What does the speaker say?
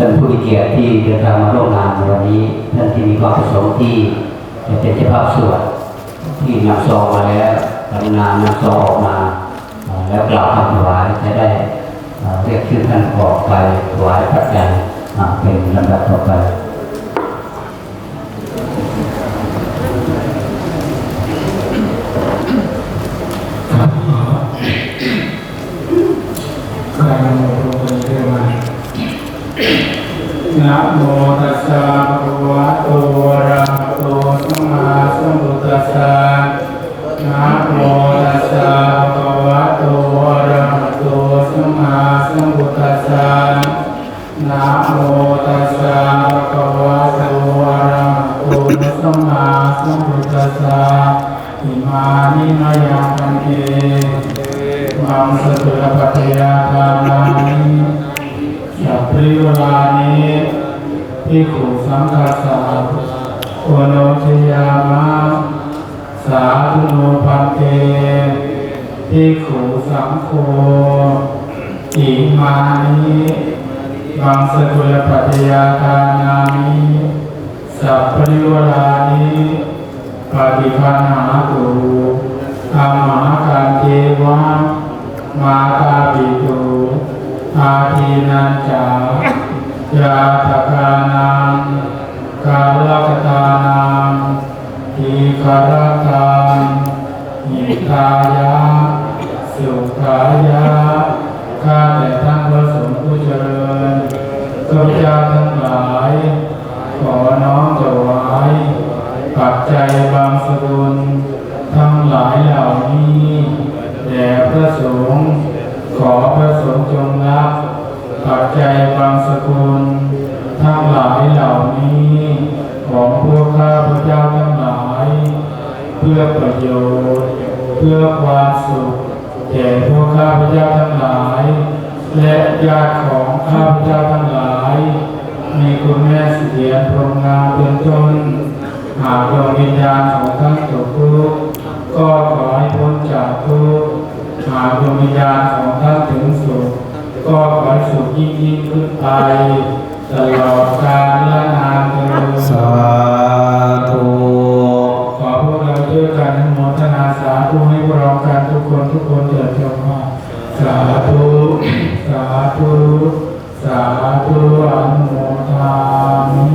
ท่านผู้มีเกียรติที่เดินทางมาร่วมงานในวันนี้ท่านที่มีความประสงค์ที่จะเป็นเจ้าภาพสวดที่นำซองมาแล้วกรุณานำซองออกมาแล้วกล่าวคำถวายจะได้เรียกชื่อท่านออกไปถวายปัจจัยเป็นลำดับต่อไปนะโมตัสสะภะคะวะโตอะระหะโตสัมมาสัมพุทธัสสะนะโมตัสสะภะคะวะโตอะระหะโตสัมมาสัมพุทธัสสะนะโมตัสสะภะคะวะโตอะระหะโตสัมมาสัมพุทธัสสะอิมานิมายังพันเตมังสตุลปัตยาทานานิสัพพิวรานิภิกขุสังฆัสสะโอโนชยามะสาธุโนภันเตภิกขุสังโฆอิมานิมังสกุลปัตยาทานามิสัพพิวรานิปฏิปันหาตุธัมมาคันเทวะมาตาปิตุอาทีนันจายาตกานังกาลกตานังทีคารตังหิตายะสุขายะข้าแต่ท่านพระสงฆ์ผู้เจริญข้าพเจ้าทั้งหลายขอน้อมถวายปัจจัยบางสกุลทั้งหลายเหล่านี้แด่พระสงฆ์ขอพระสงฆ์จงรับปัจจัยบางสกุลทั้งหลายเหล่านี้ของพวกข้าพเจ้าทั้งหลายเพื่อประโยชน์เพื่อความสุขแก่พวกข้าพเจ้าทั้งหลายและญาติของข้าพเจ้าทั้งหลายมีคุณแม่เสถียรพรหมงามเป็นต้นหากดวงวิญญาณของท่านตกทุกข์ก็ขอให้พ้นจากทุกข์หากดวงวิญญาณของท่านถึงสุขก็ขอให้สุขยิ่งขึ้นไปตลอดกาลนานเทอญสาธุขอพวกเราด้วยกันอนุโมทนาสาธุให้พวกเรากันทุกคนเถิดจงมาสาธุสาธุสาธุอนุโมทนามิ